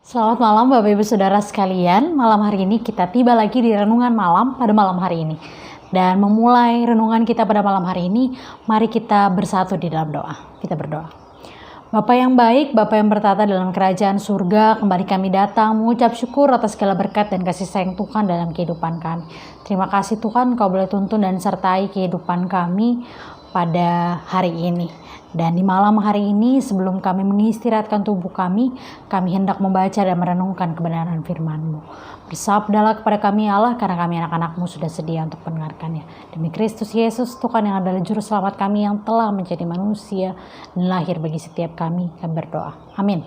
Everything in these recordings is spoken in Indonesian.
Selamat malam Bapak Ibu Saudara sekalian. Malam hari ini kita tiba lagi di renungan malam pada malam hari ini. Dan memulai renungan kita pada malam hari ini, mari kita bersatu di dalam doa. Kita berdoa. Bapa yang baik, Bapa yang bertata dalam kerajaan surga, kembali kami datang mengucap syukur atas segala berkat dan kasih sayang Tuhan dalam kehidupan kami. Terima kasih Tuhan, Kau boleh tuntun dan sertai kehidupan kami pada hari ini. Dan di malam hari ini sebelum kami mengistirahatkan tubuh kami hendak membaca dan merenungkan kebenaran firman-Mu. Bersabdalah kepada kami Allah, karena kami anak-anak-Mu sudah sedia untuk mendengarkannya. Demi Kristus Yesus Tuhan yang adalah juru selamat kami yang telah menjadi manusia dan lahir bagi setiap kami berdoa. Amin.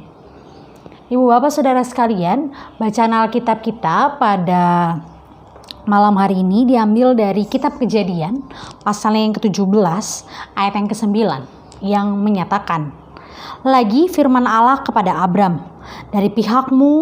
Ibu bapak saudara sekalian, bacaan Alkitab kita pada malam hari ini diambil dari kitab Kejadian pasal yang ke-17 ayat yang ke-9 yang menyatakan, lagi firman Allah kepada Abram, dari pihakmu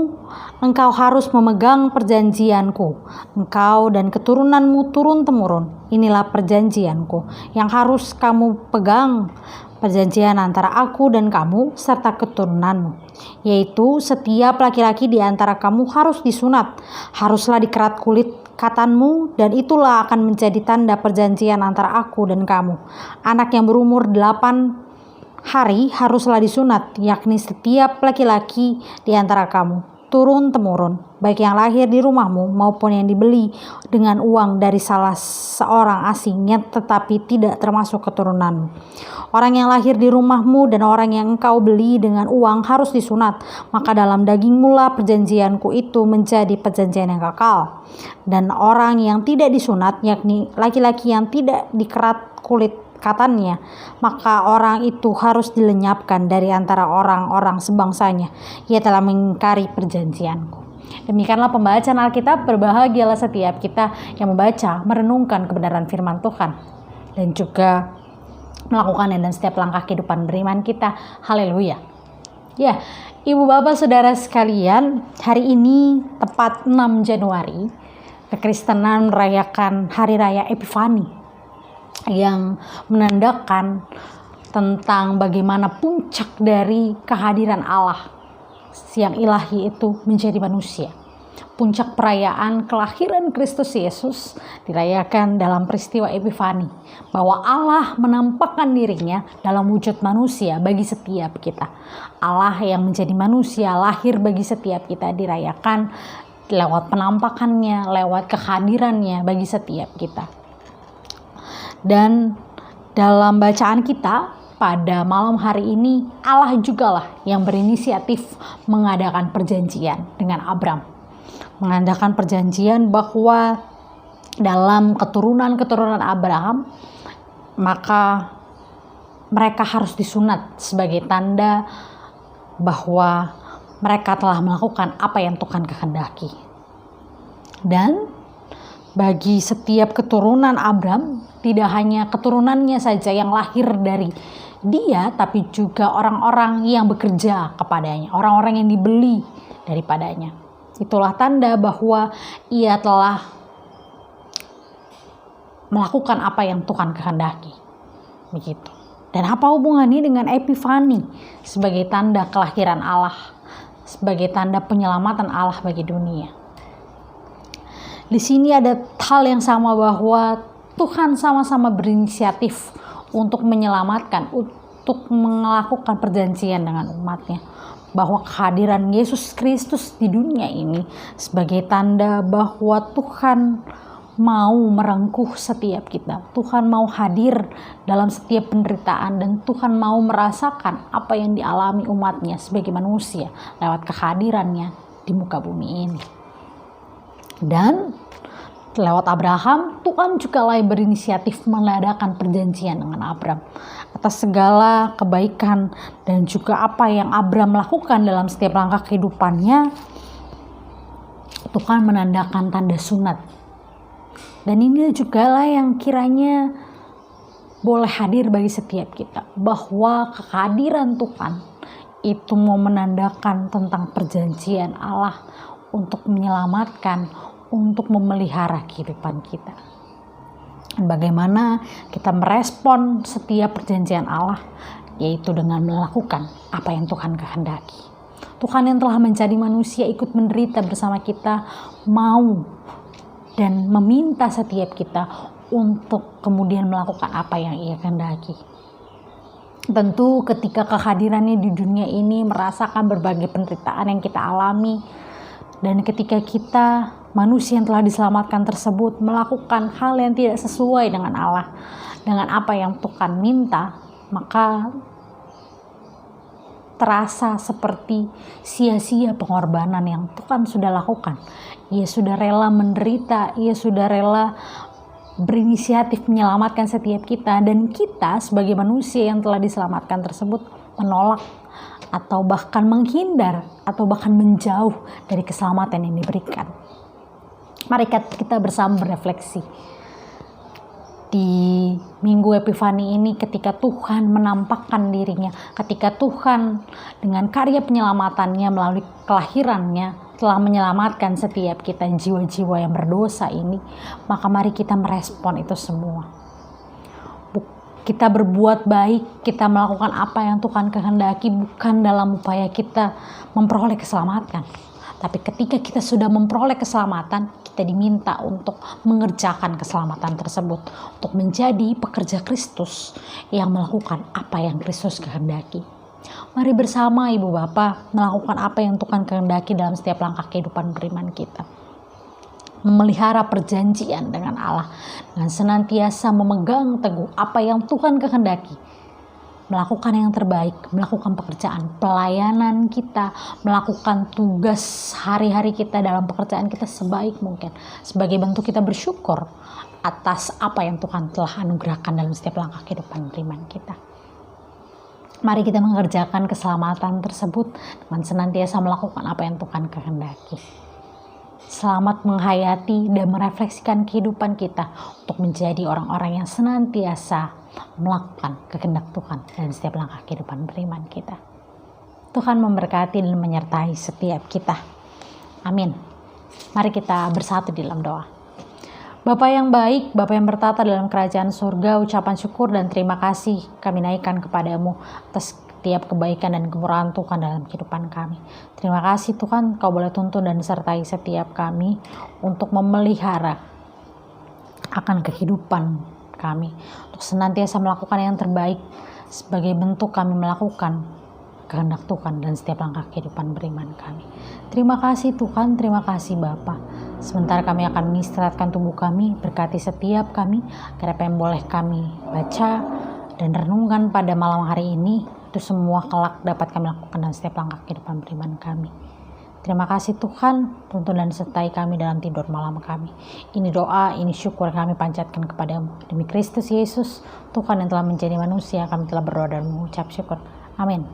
engkau harus memegang perjanjianku, engkau dan keturunanmu turun-temurun. Inilah perjanjianku yang harus kamu pegang, perjanjian antara aku dan kamu serta keturunanmu, yaitu setiap laki-laki di antara kamu harus disunat, haruslah dikerat kulit katanmu, dan itulah akan menjadi tanda perjanjian antara aku dan kamu. Anak yang berumur 8 hari haruslah disunat, yakni setiap laki-laki di antara kamu, turun-temurun, baik yang lahir di rumahmu maupun yang dibeli dengan uang dari salah seorang asing yang tetapi tidak termasuk keturunanmu. Orang yang lahir di rumahmu dan orang yang engkau beli dengan uang harus disunat, maka dalam dagingmu lah perjanjianku itu menjadi perjanjian yang kekal. Dan orang yang tidak disunat, yakni laki-laki yang tidak dikerat kulit katannya, maka orang itu harus dilenyapkan dari antara orang-orang sebangsanya. Ia telah mengingkari perjanjianku. Demikianlah pembacaan Alkitab. Berbahagialah setiap kita yang membaca, merenungkan kebenaran firman Tuhan, dan juga melakukannya dalam setiap langkah kehidupan beriman kita. Haleluya. Ya, ibu bapak saudara sekalian, hari ini tepat 6 Januari, kekristenan merayakan hari raya Epifani, yang menandakan tentang bagaimana puncak dari kehadiran Allah yang ilahi itu menjadi manusia. Puncak perayaan kelahiran Kristus Yesus dirayakan dalam peristiwa Epifani, bahwa Allah menampakkan dirinya dalam wujud manusia bagi setiap kita. Allah yang menjadi manusia lahir bagi setiap kita dirayakan lewat penampakannya, lewat kehadirannya bagi setiap kita. Dan dalam bacaan kita pada malam hari ini, Allah jugalah yang berinisiatif mengadakan perjanjian dengan Abram. Mengadakan perjanjian bahwa dalam keturunan Abraham, maka mereka harus disunat sebagai tanda bahwa mereka telah melakukan apa yang Tuhan kehendaki. Dan bagi setiap keturunan Abram, tidak hanya keturunannya saja yang lahir dari dia, tapi juga orang-orang yang bekerja kepadanya, orang-orang yang dibeli daripadanya. Itulah tanda bahwa ia telah melakukan apa yang Tuhan kehendaki. Begitu. Dan apa hubungannya dengan Epifani sebagai tanda kelahiran Allah, sebagai tanda penyelamatan Allah bagi dunia? Di sini ada hal yang sama, bahwa Tuhan sama-sama berinisiatif untuk menyelamatkan, untuk melakukan perjanjian dengan umatnya. Bahwa kehadiran Yesus Kristus di dunia ini sebagai tanda bahwa Tuhan mau merengkuh setiap kita. Tuhan mau hadir dalam setiap penderitaan, dan Tuhan mau merasakan apa yang dialami umatnya sebagai manusia lewat kehadirannya di muka bumi ini. Dan lewat Abraham, Tuhan juga lah berinisiatif mengadakan perjanjian dengan Abram. Atas segala kebaikan dan juga apa yang Abram lakukan dalam setiap langkah kehidupannya, Tuhan menandakan tanda sunat. Dan ini juga lah yang kiranya boleh hadir bagi setiap kita, bahwa kehadiran Tuhan itu mau menandakan tentang perjanjian Allah untuk menyelamatkan, untuk memelihara kehidupan kita. Bagaimana kita merespon setiap perjanjian Allah, yaitu dengan melakukan apa yang Tuhan kehendaki. Tuhan yang telah menjadi manusia ikut menderita bersama kita, mau dan meminta setiap kita untuk kemudian melakukan apa yang Ia kehendaki. Tentu ketika kehadirannya di dunia ini merasakan berbagai penderitaan yang kita alami, dan ketika kita manusia yang telah diselamatkan tersebut melakukan hal yang tidak sesuai dengan Allah, dengan apa yang Tuhan minta, maka terasa seperti sia-sia pengorbanan yang Tuhan sudah lakukan. Ia sudah rela menderita, Ia sudah rela berinisiatif menyelamatkan setiap kita, dan kita sebagai manusia yang telah diselamatkan tersebut menolak atau bahkan menghindar atau bahkan menjauh dari keselamatan yang diberikan. Mari kita bersama berefleksi. Di Minggu Epifani ini, ketika Tuhan menampakkan dirinya, ketika Tuhan dengan karya penyelamatannya melalui kelahirannya telah menyelamatkan setiap kita jiwa-jiwa yang berdosa ini, maka mari kita merespon itu semua. Kita berbuat baik, kita melakukan apa yang Tuhan kehendaki bukan dalam upaya kita memperoleh keselamatan. Tapi ketika kita sudah memperoleh keselamatan, kita diminta untuk mengerjakan keselamatan tersebut, untuk menjadi pekerja Kristus yang melakukan apa yang Kristus kehendaki. Mari bersama Ibu Bapa melakukan apa yang Tuhan kehendaki dalam setiap langkah kehidupan beriman kita. Memelihara perjanjian dengan Allah, dengan senantiasa memegang teguh apa yang Tuhan kehendaki, melakukan yang terbaik, melakukan pekerjaan pelayanan kita, melakukan tugas hari-hari kita dalam pekerjaan kita sebaik mungkin, sebagai bentuk kita bersyukur atas apa yang Tuhan telah anugerahkan dalam setiap langkah kehidupan beriman kita. Mari kita mengerjakan keselamatan tersebut dengan senantiasa melakukan apa yang Tuhan kehendaki. Selamat menghayati dan merefleksikan kehidupan kita untuk menjadi orang-orang yang senantiasa melakukan kehendak Tuhan dalam setiap langkah kehidupan beriman kita. Tuhan memberkati dan menyertai setiap kita. Amin. Mari kita bersatu di dalam doa. Bapa yang baik, Bapa yang bertata dalam kerajaan surga, ucapan syukur dan terima kasih kami naikkan kepadamu atas setiap kebaikan dan kemurahan Tuhan dalam kehidupan kami. Terima kasih Tuhan, Kau boleh tuntun dan sertai setiap kami untuk memelihara akan kehidupan kami, untuk senantiasa melakukan yang terbaik sebagai bentuk kami melakukan kehendak Tuhan dan setiap langkah kehidupan beriman kami. Terima kasih Tuhan, terima kasih Bapa. Sebentar kami akan menistirahatkan tubuh kami, berkati setiap kami, agar apa yang boleh kami baca dan renungkan pada malam hari ini, itu semua kelak dapat kami lakukan dalam setiap langkah kehidupan beriman kami. Terima kasih Tuhan, tuntun dan sertai kami dalam tidur malam kami. Ini doa, ini syukur kami panjatkan kepadamu. Demi Kristus Yesus, Tuhan yang telah menjadi manusia, kami telah berdoa dan mengucap syukur. Amin.